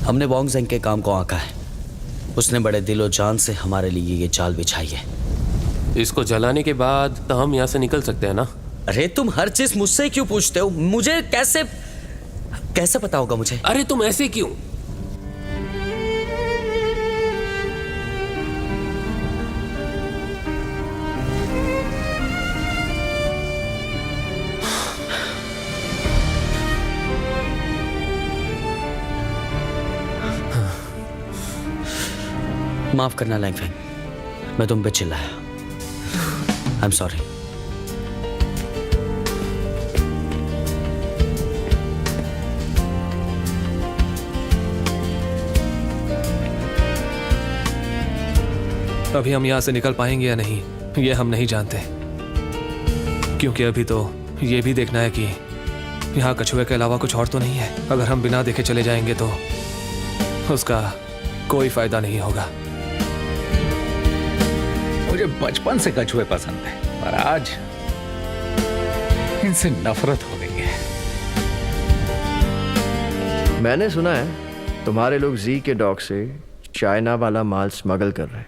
हमने Wong Zeng के काम को आंका है। उसने बड़े दिलो जान से हमारे लिए ये चाल बिछाई है। इसको जलाने के बाद तो हम यहाँ से निकल सकते हैं ना? अरे तुम हर चीज मुझसे क्यों पूछते हो? मुझे कैसे पता होगा मुझे? अरे तुम ऐसे क्यों? माफ करना लैंगफेंग, मैं तुम पे चिल्लाया। I am sorry. अभी हम यहाँ से निकल पाएंगे या नहीं, ये हम नहीं जानते, क्योंकि अभी तो ये भी देखना है कि यहाँ कछुए के अलावा कुछ और तो नहीं है। अगर हम बिना देखे चले जाएंगे तो उसका कोई फायदा नहीं होगा। मुझे बचपन से कछुए पसंद है, पर आज इनसे नफरत हो गई है। मैंने सुना है तुम्हारे लोग जी के डॉक से चाइना वाला माल स्मगल कर रहे हैं,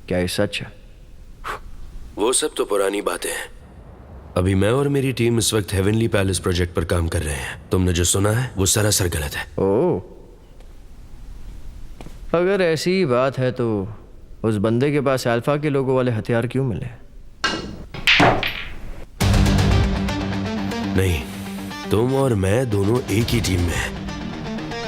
क्या ये सच है? वो सब तो पुरानी बातें हैं। अभी मैं और मेरी टीम इस वक्त हेवनली पैलेस प्रोजेक्ट पर काम कर रहे हैं। तुमने जो सुना है वो सरासर गलत है। ओह, अगर ऐसी ही बात है तो उस बंदे के पास अल्फा के लोगों वाले हथियार क्यों मिले? नहीं, तुम और मैं दोनों एक ही टीम में हैं।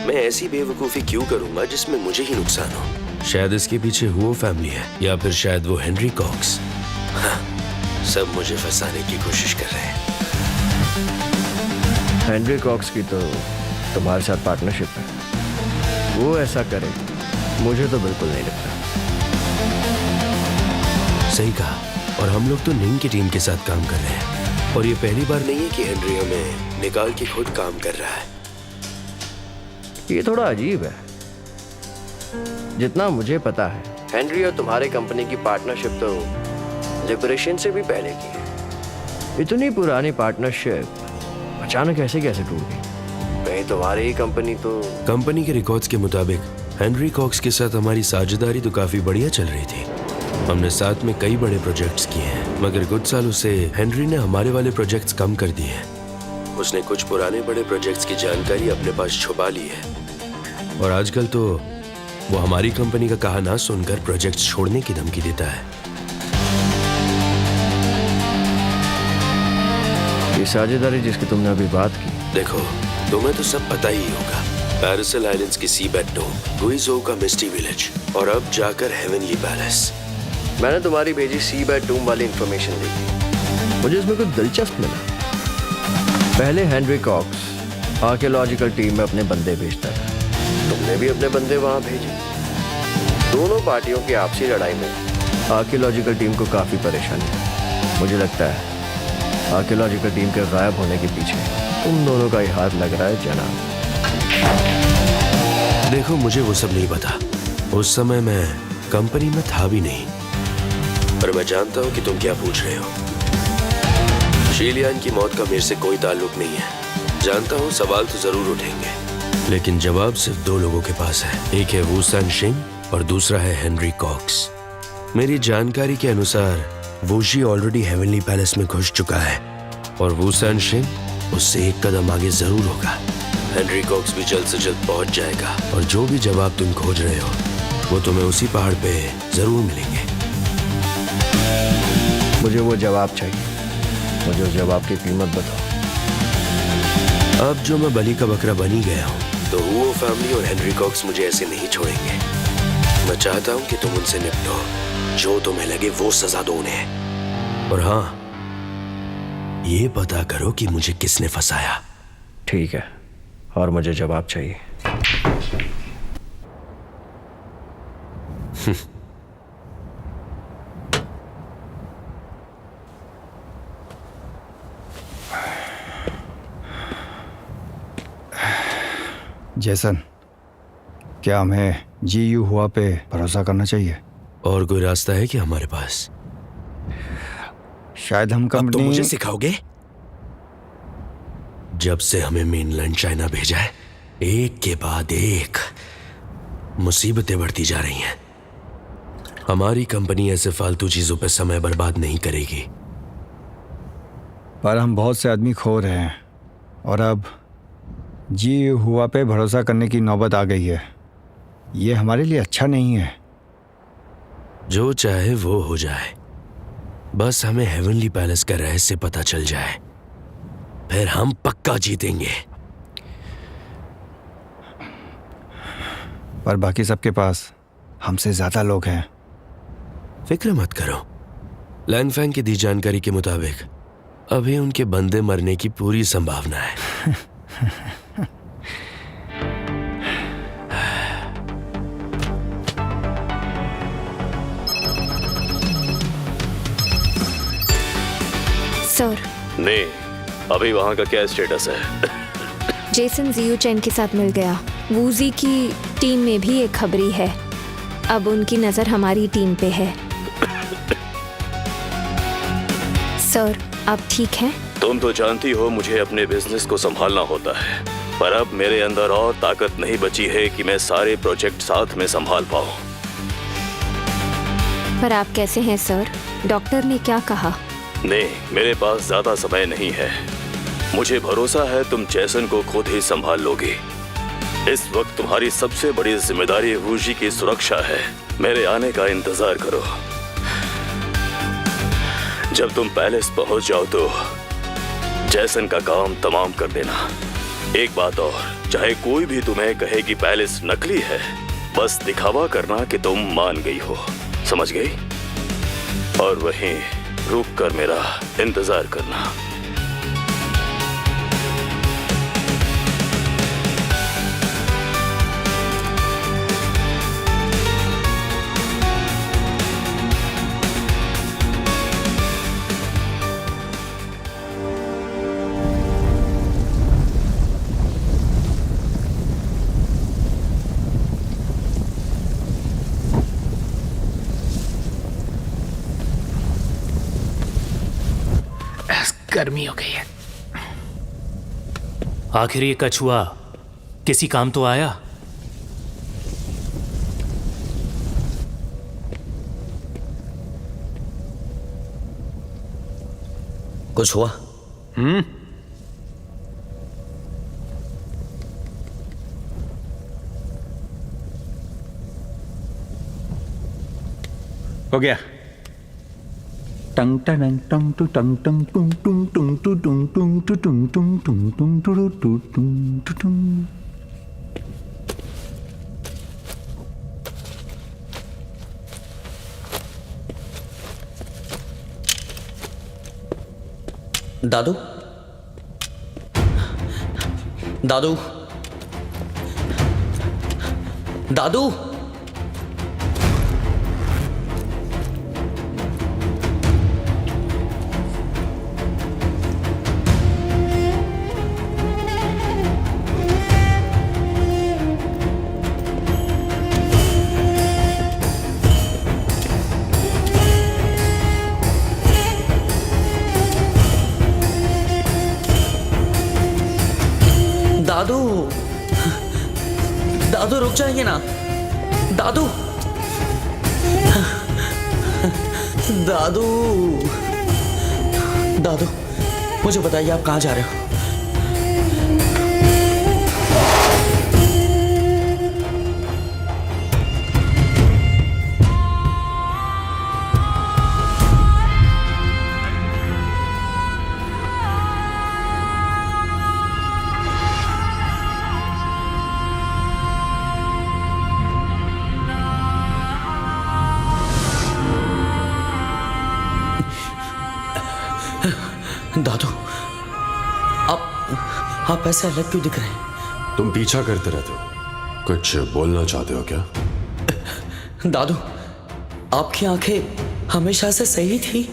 मैं ऐसी बेवकूफी क्यों करूंगा जिसमें मुझे ही नुकसान हो? शायद इसके पीछे हुओ फैमिली है, या फिर शायद वो हेनरी कॉक्स। हाँ, सब मुझे फंसाने की कोशिश कर रहे हैं। हेनरी कॉक्स की तो तुम्हारे साथ पार्टनरशिप है, वो ऐसा करे मुझे तो बिल्कुल नहीं लगता। सही कहा, और हम लोग तो निंग की टीम के साथ काम कर रहे हैं, और ये पहली बार नहीं है कि हेनरी हमें निकाल के खुद काम कर रहा है। ये थोड़ा अजीब है। जितना मुझे पता है, हेनरी और तुम्हारे कंपनी की पार्टनरशिप तो लिबरेशन से भी पहले की है। इतनी पुरानी पार्टनरशिप अचानक ऐसे कैसे टूट गई? कहीं तुम्हारी ही कंपनी तो... कंपनी के रिकॉर्ड्स के मुताबिक हेनरी कॉक्स के साथ हमारी साझेदारी तो काफी बढ़िया चल रही थी। हमने साथ में कई बड़े प्रोजेक्ट्स किए हैं, मगर कुछ सालों से हेनरी ने हमारे वाले प्रोजेक्ट्स कम कर दिए हैं। उसने कुछ पुराने बड़े प्रोजेक्ट्स की जानकारी अपने पास छुपा ली है, और आजकल तो वो हमारी कंपनी का कहा ना सुनकर प्रोजेक्ट्स छोड़ने की धमकी देता है। ये साझेदारी जिसकी तुमने अभी बात की, देखो, तुम्हें तो सब पता ही होगा। पैरासेल आइलैंड्स की सीबेड डोम, गुइज़ो का मिस्टी विलेज, और अब जाकर हेवनली पैलेस। मैंने तुम्हारी भेजी सीबेड डूम वाली इंफॉर्मेशन देखी, मुझे इसमें कुछ दिलचस्प मिला। पहले हेनरी कॉक्स आर्कियोलॉजिकल टीम में अपने बंदे भेजता था, तुमने भी अपने बंदे वहां भेजे। दोनों पार्टियों की आपसी लड़ाई में आर्कियोलॉजिकल टीम को काफी परेशानी है। मुझे लगता है आर्कियोलॉजिकल टीम के गायब होने के पीछे तुम दोनों का ही हाथ लग रहा है जनाब। देखो, मुझे वो सब नहीं पता, उस समय मैं कंपनी में था भी नहीं, पर मैं जानता हूँ कि तुम क्या पूछ रहे हो। शीलियान की मौत का मेरे से कोई ताल्लुक नहीं है। जानता हूँ सवाल तो जरूर उठेंगे, लेकिन जवाब सिर्फ दो लोगों के पास है। एक है वू सैनशिंग और दूसरा है हेनरी कॉक्स। मेरी जानकारी के अनुसार वूशी ऑलरेडी हेवनली पैलेस में घुस चुका है, और वू सैनशिंग उससे एक कदम आगे जरूर होगा। हेनरी कॉक्स भी जल्द से जल्द पहुंच जाएगा, और जो भी जवाब तुम खोज रहे हो वो तुम्हें उसी पहाड़ पे जरूर मिलेंगे। मुझे वो जवाब चाहिए, मुझे उस जवाब की कीमत बताओ। अब जो मैं बलि का बकरा बन ही गया हूँ, तो वो फैमिली और हेनरी कॉक्स मुझे ऐसे नहीं छोड़ेंगे। मैं चाहता हूँ कि तुम उनसे निपटो, जो तुम्हें लगे वो सजा दो उन्हें। और हाँ, ये पता करो कि मुझे किसने फंसाया। ठीक है, और मुझे जवाब चाहिए। जैसन, क्या हमें जीयू हुआ पे भरोसा करना चाहिए? और कोई रास्ता है कि हमारे पास? शायद हम अब तो कंपनी... मुझे सिखाओगे? जब से हमें मेनलैंड चाइना भेजा है, एक के बाद एक मुसीबतें बढ़ती जा रही हैं। हमारी कंपनी ऐसे फालतू चीजों पर समय बर्बाद नहीं करेगी। पर हम बहुत से आदमी खो रहे हैं और अब जी हुआ पे भरोसा करने की नौबत आ गई है। ये हमारे लिए अच्छा नहीं है। जो चाहे वो हो जाए, बस हमें हेवनली पैलेस का रहस्य पता चल जाए, फिर हम पक्का जीतेंगे। पर बाकी सबके पास हमसे ज्यादा लोग हैं। फिक्र मत करो। लैनफैंग की दी जानकारी के मुताबिक अभी उनके बंदे मरने की पूरी संभावना है। सर, नहीं, अभी वहाँ का क्या स्टेटस है? जेसन जियू चैन के साथ मिल गया। वूजी की टीम में भी एक खबरी है। अब उनकी नज़र हमारी टीम पे है। सर, आप ठीक हैं? तुम तो जानती हो मुझे अपने बिजनेस को संभालना होता है, पर अब मेरे अंदर और ताकत नहीं बची है कि मैं सारे प्रोजेक्ट साथ में संभाल पाऊँ। पर आप कैसे हैं सर? डॉक्टर ने क्या कहा? नहीं, मेरे पास ज्यादा समय नहीं है। मुझे भरोसा है तुम जैसन को खुद ही संभाल लोगी। इस वक्त तुम्हारी सबसे बड़ी जिम्मेदारी वूजी की सुरक्षा है। मेरे आने का इंतजार करो। जब तुम पैलेस पहुंच जाओ तो जैसन का काम तमाम कर देना। एक बात और, चाहे कोई भी तुम्हें कहे कि पैलेस नकली है, बस दिखावा करना कि तुम मान गई हो। समझ गई? और वहीं रुक कर मेरा इंतजार करना। गर्मी हो गई है। आखिर ये कछुआ किसी काम तो आया? कुछ हुआ? हो गया। टंग टंग टंग टू टंग टंग टुंग टुंग टुंग टू टुंग टुंग टू टुंग टुंग टुंग टुंग टू टू टुंग टू टुंग। दादू, दादू, दादू, दादू, दादू रुक जाएंगे ना? दादू, दादू, दादू, मुझे बताइए आप कहाँ जा रहे हो? दादू, आप ऐसे अलग क्यों दिख रहे हैं? तुम पीछा करते रहते हो, कुछ बोलना चाहते हो क्या? दादू, आपकी आंखें हमेशा से सही थी।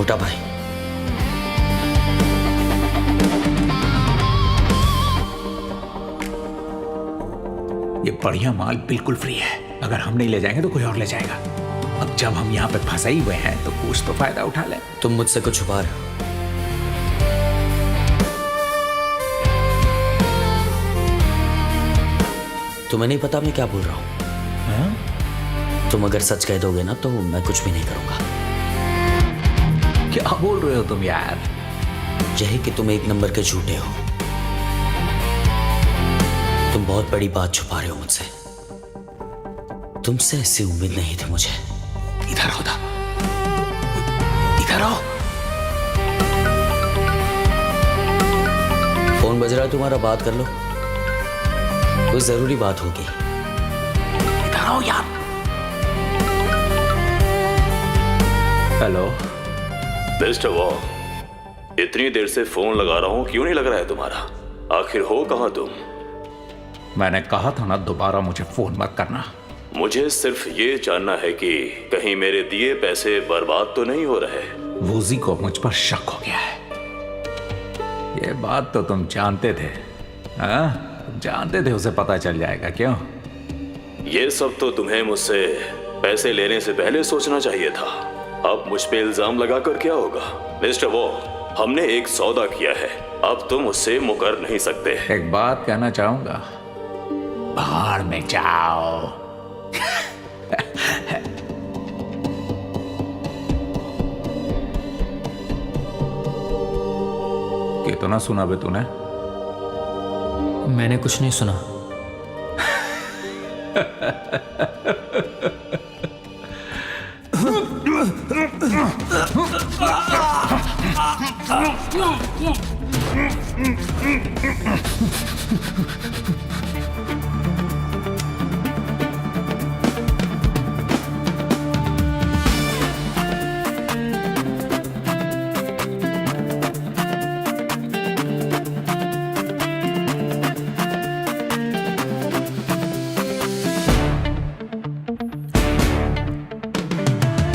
मोटा भाई। ये बढ़िया माल बिल्कुल फ्री है। अगर हम नहीं ले जाएंगे तो कोई और ले जाएगा। अब जब हम यहाँ पे फंसे ही हुए हैं तो कुछ तो फायदा उठा ले। तुम मुझसे कुछ छुपा रहे हो? तुम्हें नहीं पता मैं क्या बोल रहा हूँ? तुम अगर सच कह दोगे ना तो मैं कुछ भी नहीं करूंगा। क्या बोल रहे हो तुम यार? यही कि तुम एक नंबर के झूठे हो। तुम बहुत बड़ी बात छुपा रहे हो मुझसे। तुमसे ऐसी उम्मीद नहीं थी मुझे। इधर आओ, इधर आओ। फोन बज रहा है तुम्हारा, बात कर लो। कोई जरूरी बात होगी। इधर आओ यार। हेलो मिस्टर वॉ, इतनी देर से फोन लगा रहा हूं, क्यों नहीं लग रहा है तुम्हारा? आखिर हो कहां तुम? मैंने कहा था ना दोबारा मुझे फोन मत करना। मुझे सिर्फ ये जानना है कि कहीं मेरे दिए पैसे बर्बाद तो नहीं हो रहे। वूजी को मुझ पर शक हो गया है। ये बात तो तुम जानते थे। हाँ, तुम जानते थे उसे पता चल जाएगा। क्यों? ये सब तो तुम्हें मुझसे पैसे लेने से पहले सोचना चाहिए था। अब मुझ पे इल्जाम लगाकर क्या होगा? मिस्टर वो, हमने एक सौदा किया है, अब तुम उससे मुकर नहीं सकते। एक बात कहना चाहूंगा, बाहर में जाओ। कितना सुना बे तूने? मैंने कुछ नहीं सुना।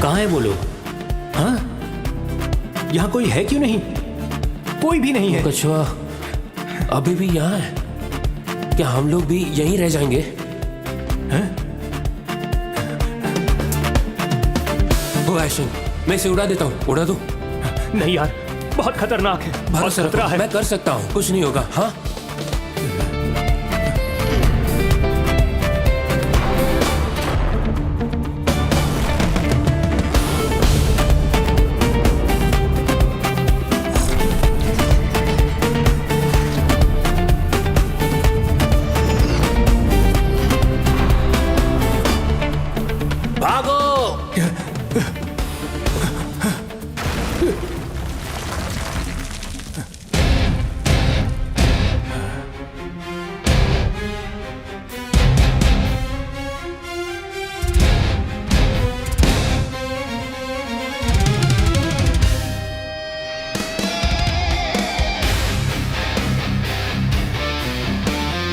कहाँ है वो लोग? हाँ, यहाँ कोई है क्यों नहीं? कोई भी नहीं है। कछुआ अभी भी यहाँ है क्या? हम लोग भी यहीं रह जाएंगे? हैं? वो ऐशिंग, मैं इसे उड़ा देता हूँ। उड़ा दूँ? नहीं यार, बहुत खतरनाक है। बहुत खतरा है। मैं कर सकता हूँ, कुछ नहीं होगा। हाँ,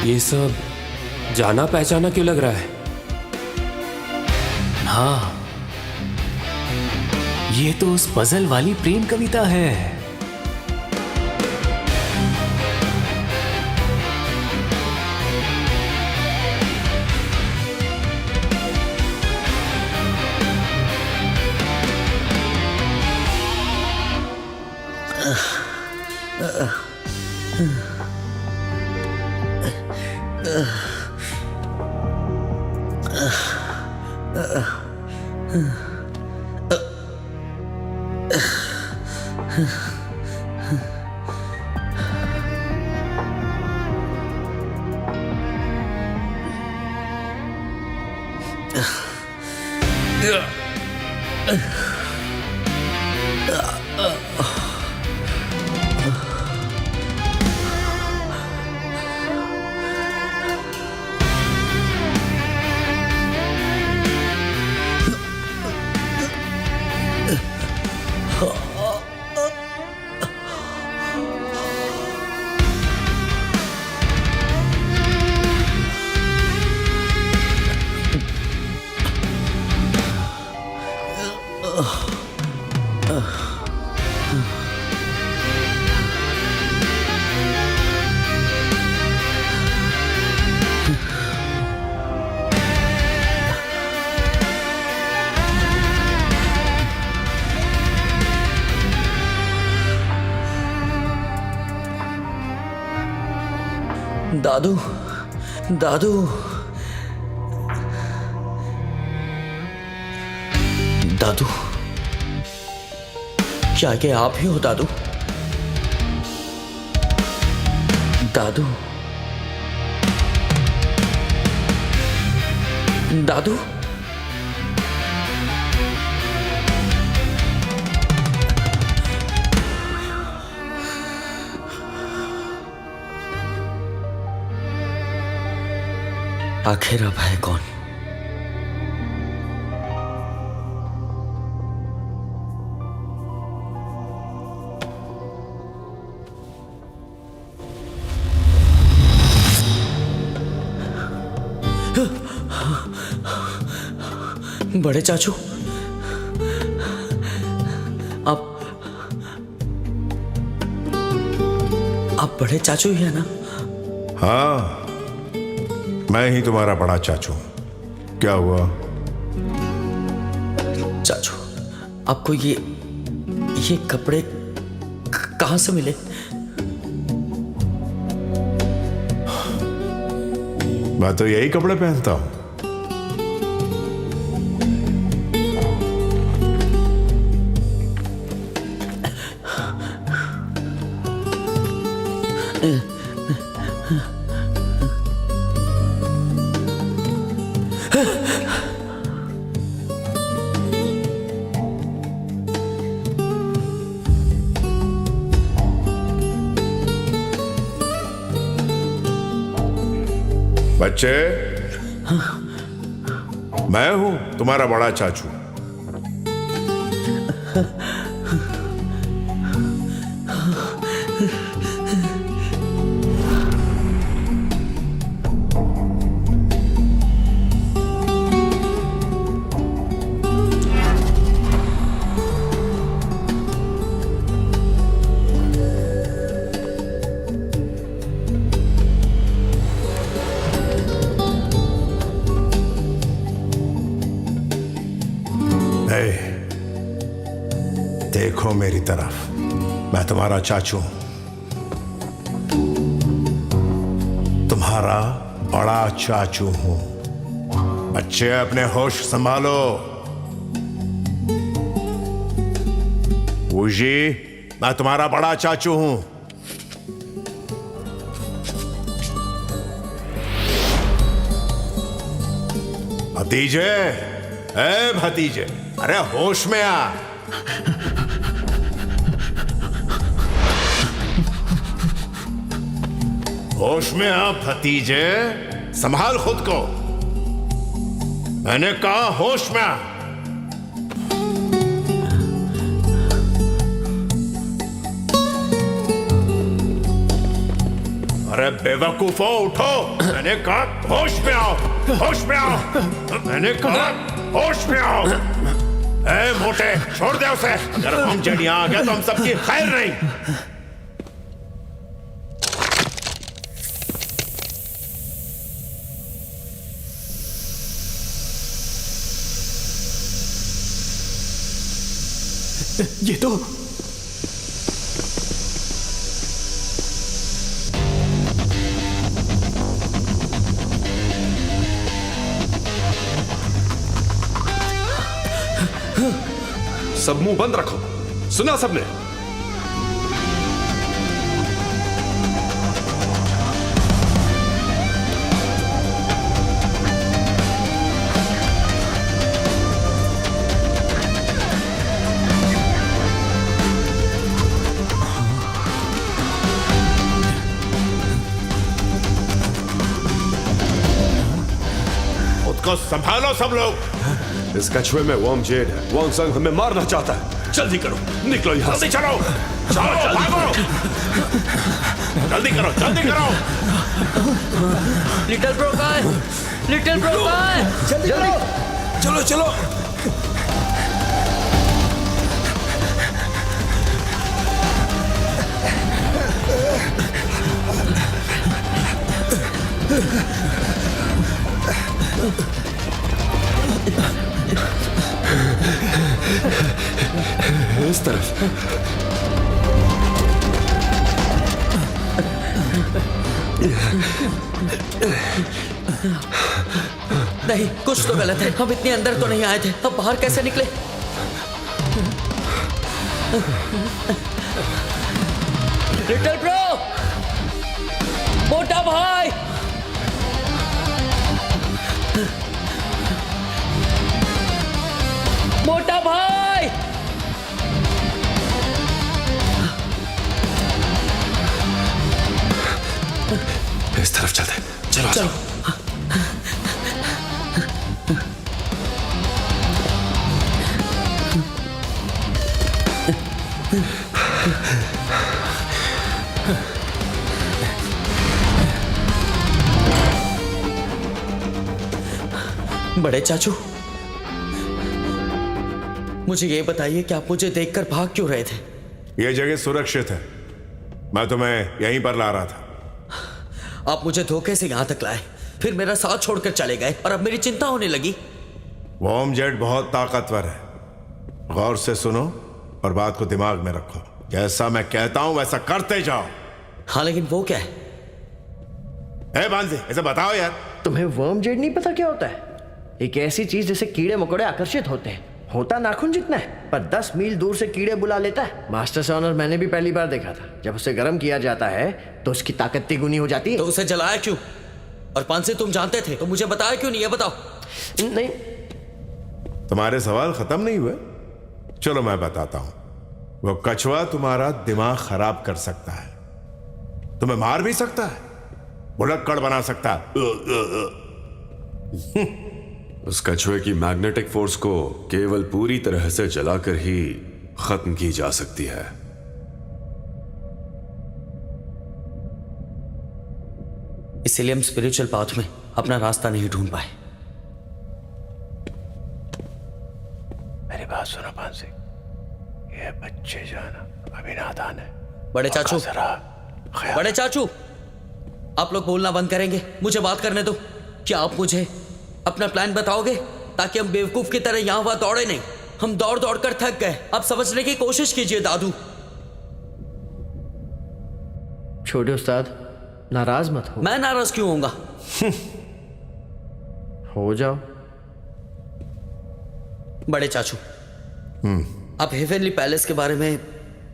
ये सब जाना पहचाना क्यों लग रहा है? हाँ, ये तो उस पजल वाली प्रेम कविता है। दादू, दादू, दादू, क्या कि आप ही हो दादू? दादू, दादू, आखिर अब है कौन? बड़े चाचू, आप बड़े चाचू ही है ना? हाँ, मैं ही तुम्हारा बड़ा चाचू हूं। क्या हुआ? चाचू, आपको ये कपड़े कहां से मिले? मैं तो यही कपड़े पहनता हूं। बच्चे, मैं हूं तुम्हारा बड़ा चाचू। देखो मेरी तरफ, मैं तुम्हारा चाचू हूं, तुम्हारा बड़ा चाचू हूं। बच्चे, अपने होश संभालो। वूजी, मैं तुम्हारा बड़ा चाचू हूं। भतीजे, ए भतीजे, अरे होश में आ। होश में आ भतीजे, संभाल खुद को। मैंने कहा होश में आ। अरे बेवकूफो, उठो। मैंने कहा होश में आओ, होश में आओ। मैंने कहा होश में आओ। ए मोटे, छोड़ दे उसे। अगर हम जड़ियां आ गए तो हम सबकी खैर नहीं। ये तो सब मुंह बंद रखो। सुना सबने? उसको संभालो सब लोग। इस कछुए में वॉन्ग जेड है। वॉन्ग संग हमें मारना चाहता है। जल्दी करो, निकलो यहां से। चलो चलो, भागो। जल्दी करो, जल्दी करो। लिटिल ब्रो कहाँ है? लिटिल ब्रो कहाँ है? जल्दी करो। चलो चलो। इस तरफ। नहीं, कुछ तो गलत है। हम इतने अंदर तो नहीं आए थे, अब बाहर कैसे निकले? लिटिल ब्रो, मोटा भाई, मोटा भाई, इस तरफ चलते, चलो चलो। बड़े चाचू, मुझे ये बताइए कि आप मुझे देखकर भाग क्यों रहे थे? यह जगह सुरक्षित है, मैं तुम्हें यहीं पर ला रहा था। आप मुझे धोखे से यहां तक लाए, फिर मेरा साथ छोड़कर चले गए और अब मेरी चिंता होने लगी। वॉर्म जेट बहुत ताकतवर है, गौर से सुनो और बात को दिमाग में रखो। जैसा मैं कहता हूं वैसा करते जाओ। हाँ, लेकिन वो क्या है? बांझे, ऐसे बताओ यार। तुम्हें वर्म जेट नहीं पता क्या होता है? एक ऐसी चीज जिसे कीड़े मकोड़े आकर्षित होते हैं। होता नाखून जितना है, पर 10 मील दूर से कीड़े बुला लेता है। मास्टर सॉनर मैंने भी पहली बार देखा था। जब उसे गर्म किया जाता है तो उसकी ताकत तिगुनी हो जाती है। तो उसे जलाया क्यों? और पांसे तुम जानते थे तो मुझे बताया क्यों नहीं? ये बताओ। नहीं, तुम्हारे सवाल खत्म नहीं हुए, चलो मैं बताता हूं। वो कछुआ तुम्हारा दिमाग खराब कर सकता है, तुम्हें मार भी सकता है, भुलक्कड़ बना सकता है। उस कछुए की मैग्नेटिक फोर्स को केवल पूरी तरह से जलाकर ही खत्म की जा सकती है। इसीलिए हम स्पिरिचुअल पाथ में अपना रास्ता नहीं ढूंढ पाए। मेरी बात सुनो पांसे, ये बच्चे जाना अभी नादान है। बड़े चाचू, बड़े चाचू, आप लोग बोलना बंद करेंगे? मुझे बात करने दो। क्या आप मुझे अपना प्लान बताओगे ताकि हम बेवकूफ की तरह यहां वहां दौड़े नहीं? हम दौड़ दौड़ कर थक गए, अब समझने की कोशिश कीजिए दादू। छोटे उस्ताद, नाराज मत हो। मैं नाराज क्यों होऊंगा? हो जाओ। बड़े चाचू, आप हेवनली पैलेस के बारे में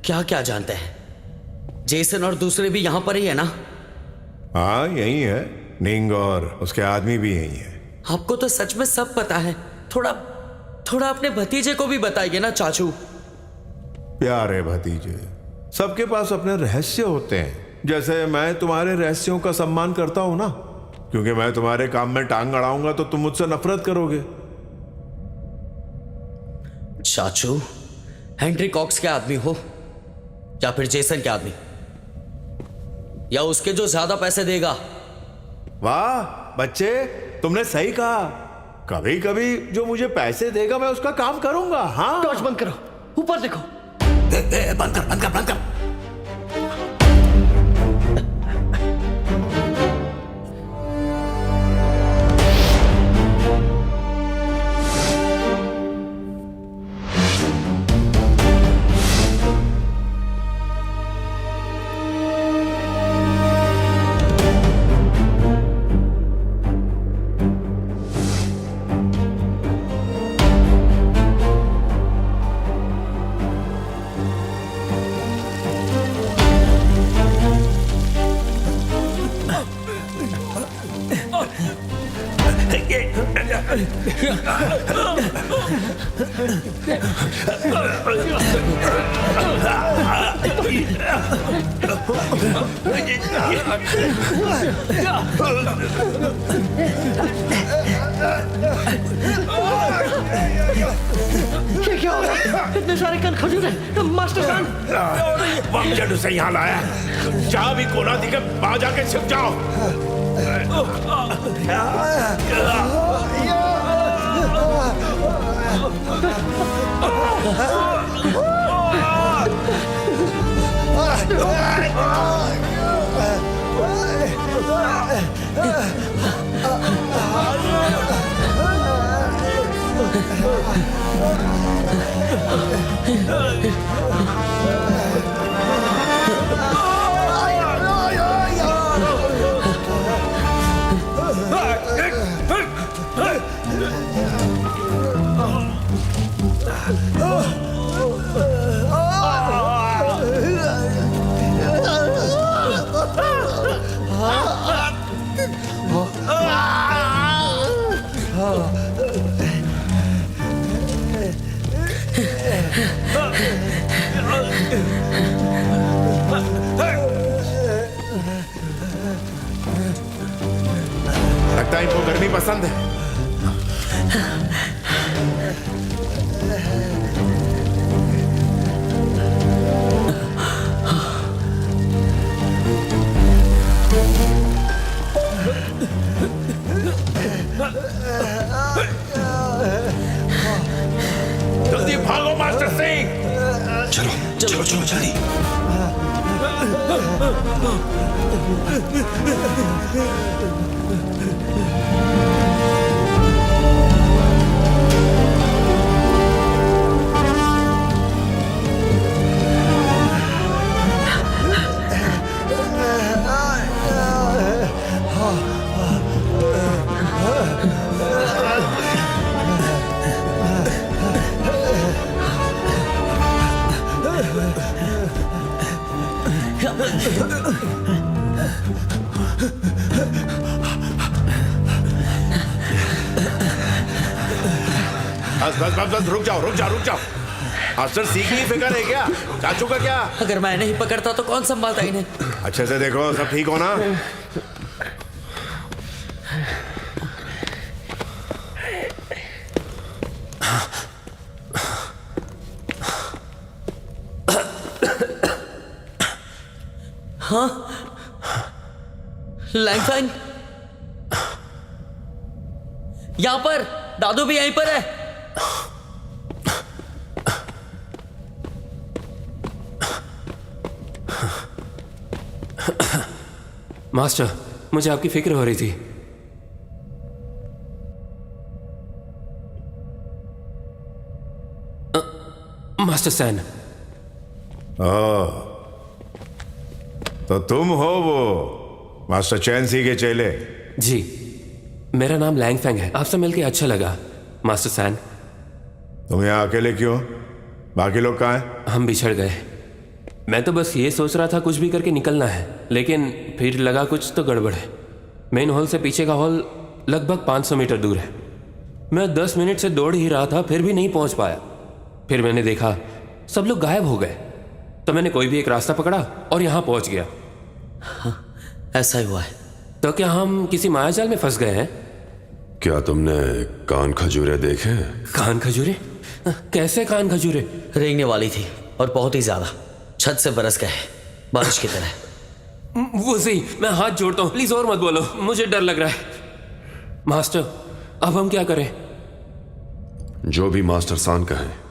क्या क्या जानते हैं? जेसन और दूसरे भी यहां पर ही है ना? हाँ, यही है। निंग और उसके आदमी भी यही है। आपको तो सच में सब पता है। थोड़ा थोड़ा अपने भतीजे को भी बताइए ना चाचू। प्यारे भतीजे, सबके पास अपने रहस्य होते हैं। जैसे मैं तुम्हारे रहस्यों का सम्मान करता हूं ना, क्योंकि मैं तुम्हारे काम में टांग अड़ाऊंगा तो तुम मुझसे नफरत करोगे। चाचू, हेनरी कॉक्स के आदमी हो या फिर जेसन के आदमी, या उसके जो ज्यादा पैसे देगा? वाह बच्चे, तुमने सही कहा। कभी कभी जो मुझे पैसे देगा मैं उसका काम करूंगा। हाँ, टॉर्च बंद करो, ऊपर देखो। बंद कर, बंद कर, बंद कर। ये क्या हो रहा है? इतने सारे कल खजूर हैं। मास्टर सन, वॉर्म उसे यहाँ लाया। जहां भी कोना दिखे वहां जाके छिप जाओ। लगता है इनको गर्मी पसंद है। जल्दी भागो मास्टर सिंह। चलो चलो चलो जल्दी। बस रुक जाओ रुक जाओ। मास्टर सी की फिक्र है क्या? चाचू का क्या? अगर मैं नहीं पकड़ता तो कौन संभालता इन्हें? अच्छे से देखो सब ठीक हो ना? हाँ लैंगफैंग यहां पर, दादू भी यहीं पर है। मास्टर, मुझे आपकी फिक्र हो रही थी। Master san. तो तुम हो वो मास्टर चैन सी के चेले? जी, मेरा नाम लैंगफैंग है। आपसे मिलकर अच्छा लगा मास्टर सैन। तुम यहाँ अकेले क्यों? बाकी लोग कहाँ हैं? हम बिछड़ गए। मैं तो बस ये सोच रहा था कुछ भी करके निकलना है, लेकिन फिर लगा कुछ तो गड़बड़ है। मेन हॉल से पीछे का हॉल लगभग 500 मीटर दूर है। मैं 10 मिनट से दौड़ ही रहा था, फिर भी नहीं पहुंच पाया। फिर मैंने देखा सब लोग गायब हो गए, तो मैंने कोई भी एक रास्ता पकड़ा और यहाँ पहुंच गया। हाँ, ऐसा ही हुआ है। तो क्या हम किसी मायाजाल में फंस गए हैं? क्या तुमने कान खजूरे देखे? कान खजूरे? कैसे कान खजूरे? रेंगने वाली थी और बहुत ही ज्यादा, छत से बरस गए बारिश की तरह। वो सही, मैं हाथ जोड़ता हूँ, प्लीज और मत बोलो, मुझे डर लग रहा है। मास्टर, अब हम क्या करें? जो भी मास्टर सान कहे।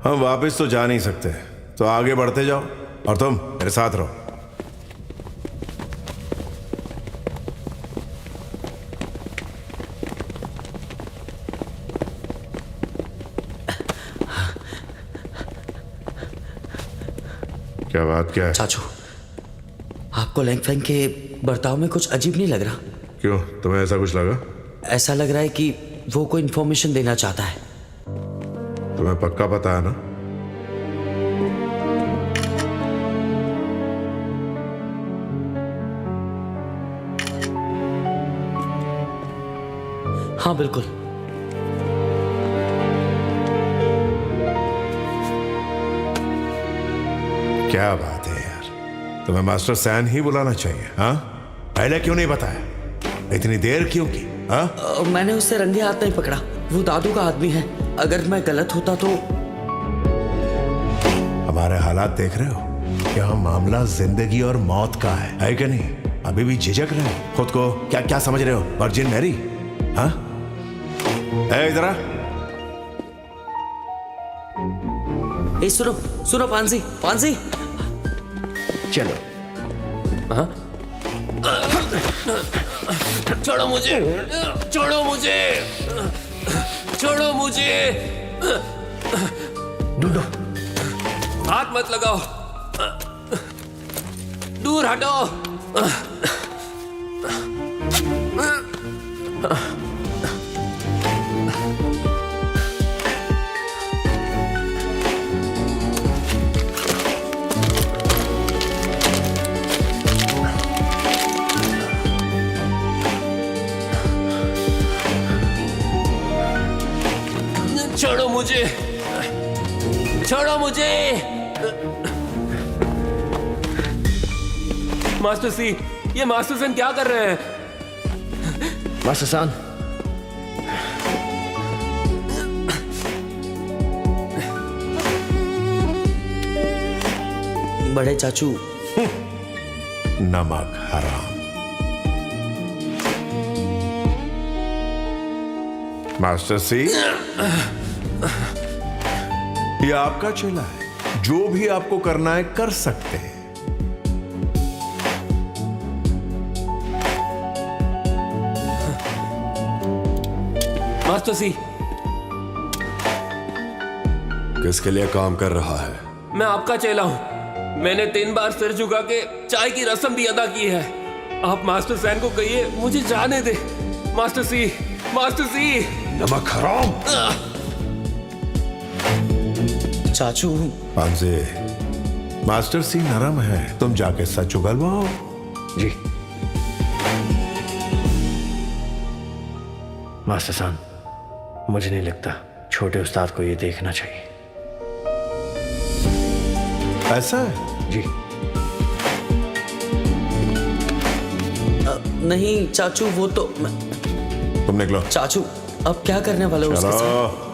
हम वापस तो जा नहीं सकते, तो आगे बढ़ते जाओ और तुम मेरे साथ रहो। क्या बात क्या है? चाचू, आपको लैंगफैंग के बर्ताव में कुछ अजीब नहीं लग रहा? क्यों, तुम्हें ऐसा कुछ लगा? ऐसा लग रहा है कि वो कोई इंफॉर्मेशन देना चाहता है। तुम्हें पक्का पता है ना? हाँ बिल्कुल। क्या बात है यार, तुम्हें मास्टर सैन ही बुलाना चाहिए। हाँ, पहले क्यों नहीं बताया? इतनी देर क्यों की? हाँ, मैंने उससे रंगे हाथ नहीं पकड़ा, वो दादू का आदमी है। अगर मैं गलत होता तो। हमारे हालात देख रहे हो? क्या मामला जिंदगी और मौत का है कि नहीं? अभी भी झिझक रहे हो? खुद को क्या क्या समझ रहे हो? Virgin Mary? हाँ, इधर आ। सुनो सुनो पांसी, पांसी चलो। हाँ? छोड़ो मुझे, छोड़ो मुझे, छोड़ो मुझे। ढूंढो। हाथ मत लगाओ, दूर हटो। छोड़ो मुझे, छोड़ो मुझे। मास्टर सी, ये मास्टर सन क्या कर रहे हैं? मास्टर सान, बड़े चाचू। नमक हराम। मास्टर सी, ये आपका चेला है, जो भी आपको करना है कर सकते हैं। मास्टर सी, किसके लिए काम कर रहा है? मैं आपका चेला हूं। मैंने 3 बार सिर झुका के चाय की रस्म भी अदा की है। आप मास्टर सैन को कहिए मुझे जाने दे। मास्टर सी, मास्टर सी। नमक हराम। चाचू। पांजे, मास्टर सी नरम है, तुम जाके सच उगलवाओ। जी मास्टर सान, मुझे नहीं लगता छोटे उस्ताद को ये देखना चाहिए। ऐसा है? जी नहीं चाचू, वो तो तुम निकलो। चाचू अब क्या करने वाले हो उसके साथ? चलो।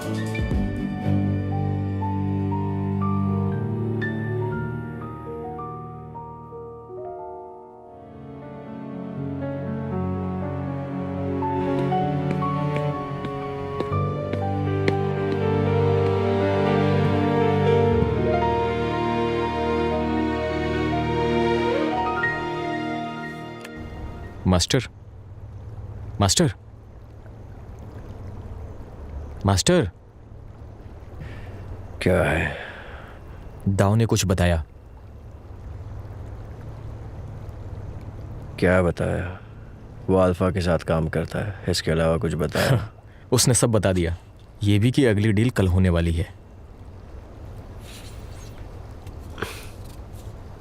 Master, master, master. क्या है? दाऊ ने कुछ बताया। क्या बताया? वो अल्फा के साथ काम करता है, इसके अलावा कुछ बताया? उसने सब बता दिया, ये भी कि अगली डील कल होने वाली है।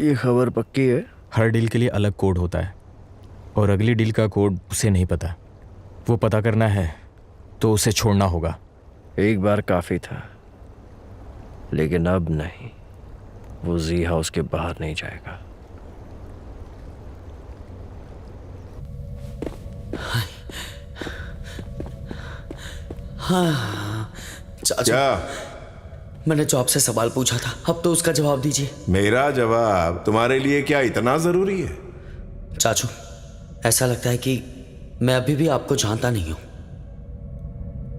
ये खबर पक्की है? हर डील के लिए अलग कोड होता है और अगली डील का कोड उसे नहीं पता। वो पता करना है तो उसे छोड़ना होगा। एक बार काफी था, लेकिन अब नहीं। वो जी हाउस के बाहर नहीं जाएगा। हाँ चाचू, क्या? मैंने जॉब से सवाल पूछा था, अब तो उसका जवाब दीजिए। मेरा जवाब तुम्हारे लिए क्या इतना जरूरी है? चाचू, ऐसा लगता है कि मैं अभी भी आपको जानता नहीं हूं।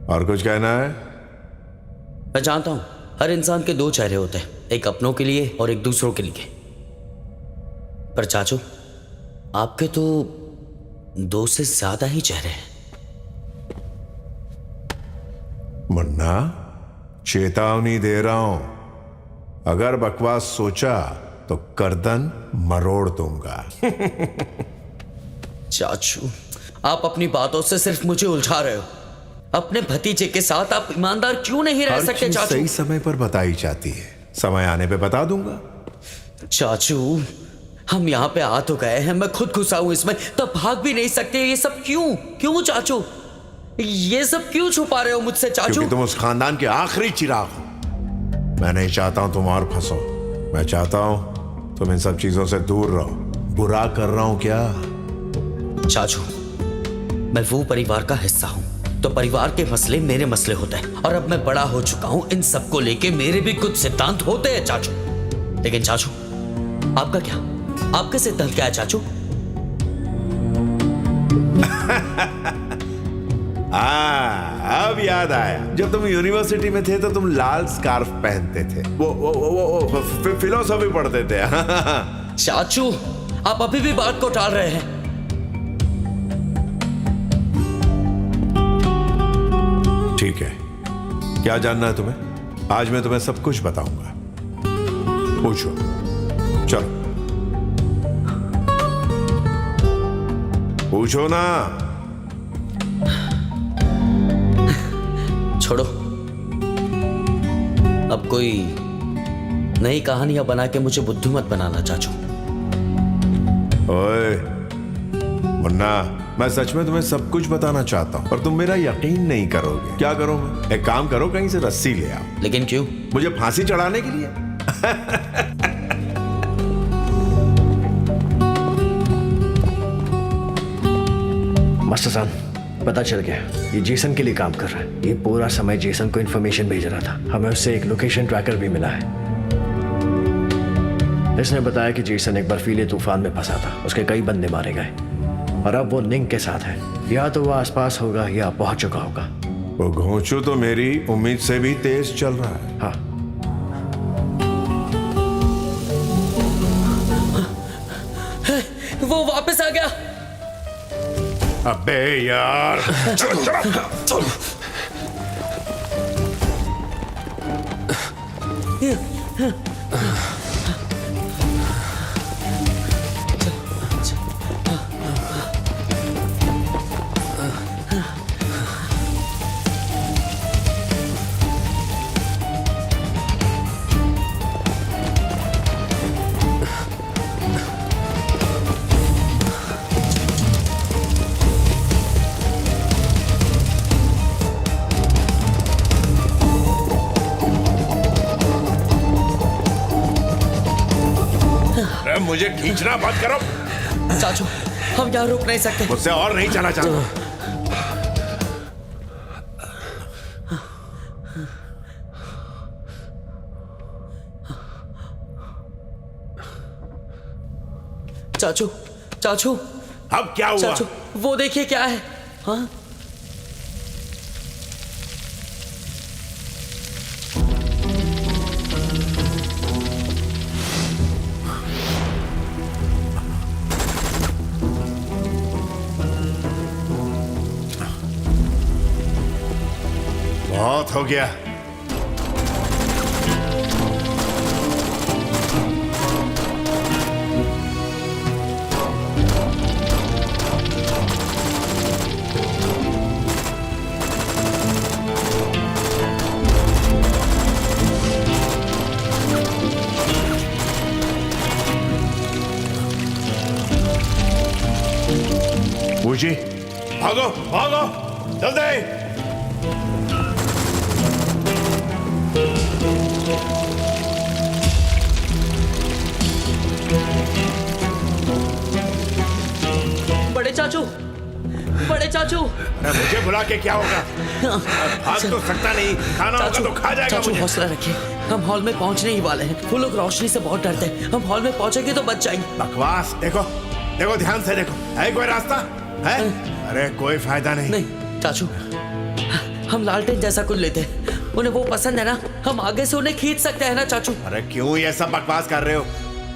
और कुछ कहना है? मैं जानता हूं हर इंसान के 2 चेहरे होते हैं, एक अपनों के लिए और एक दूसरों के लिए। पर चाचू, आपके तो 2 से ज्यादा ही चेहरे हैं। मुन्ना, चेतावनी दे रहा हूं, अगर बकवास सोचा तो गर्दन मरोड़ दूंगा। चाचू, आप अपनी बातों से सिर्फ मुझे उलझा रहे हो। अपने भतीजे के साथ आप ईमानदार क्यों नहीं रह हर सकते चीज चाचू? सही समय पर बताई जाती है, समय आने पे बता दूंगा। चाचू, हम यहाँ पे आ तो गए हैं, मैं खुद घुसा हूं इसमें, तब भाग भी नहीं सकते। ये सब क्यों क्यों चाचू? ये सब क्यों छुपा रहे हो मुझसे चाचू? क्योंकि तुम उस खानदान के आखिरी चिराग हो। मैं नहीं चाहता हूं तुम और फंसो। मैं चाहता हूं तुम इन सब चीजों से दूर रहो। बुरा कर रहा हूं क्या? चाचू, मैं वो परिवार का हिस्सा हूं, तो परिवार के मसले मेरे मसले होते हैं। और अब मैं बड़ा हो चुका हूं, इन सबको लेके मेरे भी कुछ सिद्धांत होते हैं चाचू। लेकिन चाचू, आपका क्या? आपके सिद्धांत क्या है चाचू? अब याद आया, जब तुम यूनिवर्सिटी में थे तो तुम लाल स्कार्फ पहनते थे, वो फिलोसॉफी पढ़ते थे। चाचू, आप अभी भी बात को टाल रहे हैं। ठीक है, क्या जानना है तुम्हें? आज मैं तुम्हें सब कुछ बताऊंगा। पूछो, चलो पूछो ना। छोड़ो, अब कोई नई कहानियां बना के मुझे बुद्धू मत बनाना चाचू। ओए मुन्ना, मैं सच में तुम्हें सब कुछ बताना चाहता हूँ, पर तुम मेरा यकीन नहीं करोगे। क्या करो मैं? एक काम करो, कहीं से रस्सी ले आओ। लेकिन क्यों? मुझे फांसी चढ़ाने के लिए। मास्टर साहब, पता चल गया, ये जेसन के लिए काम कर रहा है। ये पूरा समय जेसन को इन्फॉर्मेशन भेज रहा था। हमें उससे एक लोकेशन ट्रैकर भी मिला है। इसने बताया कि जेसन एक बर्फीले तूफान में फंसा था, उसके कई बंदे मारे गए और अब वो निंग के साथ है। या तो वो आसपास होगा या पहुंच चुका होगा। वो घोंचू तो मेरी उम्मीद से भी तेज चल रहा है। हाँ, वो वापस आ गया। अबे यार, चलो चलो। मुझे खींचना बंद करो। चाचू, हम यहाँ रुक नहीं सकते। मुझसे और नहीं जाना चाहता। चाचू, चाचू, अब क्या हुआ? चाचू, वो देखिए क्या है। हाँ, बहुत हो गया। बूजी, भागो भागो जल्दी। बड़े चाचू, बड़े चाचू। मुझे बुला के क्या होगा? भाग तो सकता नहीं, खाना होगा तो खा जाएगा। चाचू, मुझे हौसला रखिए, हम हॉल में पहुंचने ही वाले हैं। वो लोग रोशनी से बहुत डरते हैं, हम हॉल में पहुंचेंगे तो बच जाएंगे। बकवास। देखो देखो, ध्यान से देखो, है कोई रास्ता है? अरे कोई फायदा नहीं। नहीं चाचू, हम लालटेन जैसा कुछ लेते हैं, उन्हें वो पसंद है ना, हम आगे से उन्हें खींच सकते हैं ना चाचू। अरे क्यों ये सब बकवास कर रहे हो?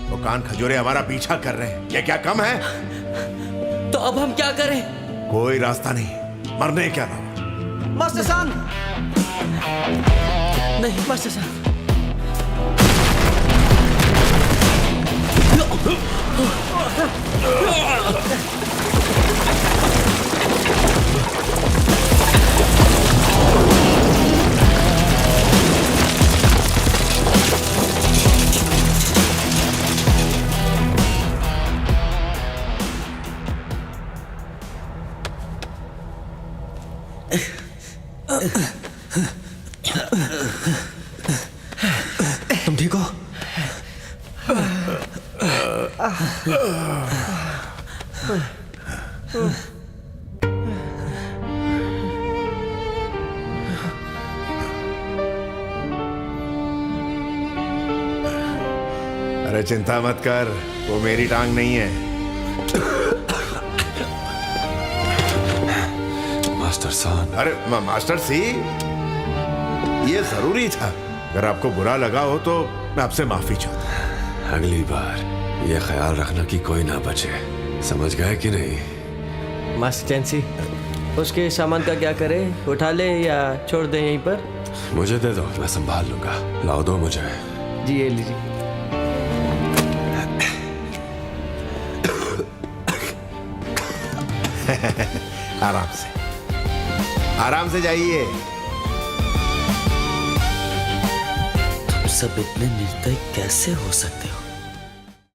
वो कान खजूरे हमारा पीछा कर रहे हैं, ये क्या कम है? तो अब हम क्या करें? कोई रास्ता नहीं, मरने क्या अलावा। मास्टर साहब, नहीं मास्टर साहब। तुम ठीक हो? अरे चिंता मत कर, वो मेरी टांग नहीं है। मास्टर साहब। अरे मास्टर सी, ये जरूरी था। अगर आपको बुरा लगा हो तो मैं आपसे माफी चाहता हूँ। अगली बार ये ख्याल रखना कि कोई ना बचे, समझ गए कि नहीं? मास्टर चैंसी, उसके सामान का क्या करें? उठा ले या छोड़ दें यहीं पर? मुझे दे दो, मैं संभाल लूंगा। लाओ, दो मुझे। जी ये लीजिए। आराम से जाइए। तुम सब इतने निर्दयी कैसे हो सकते हो?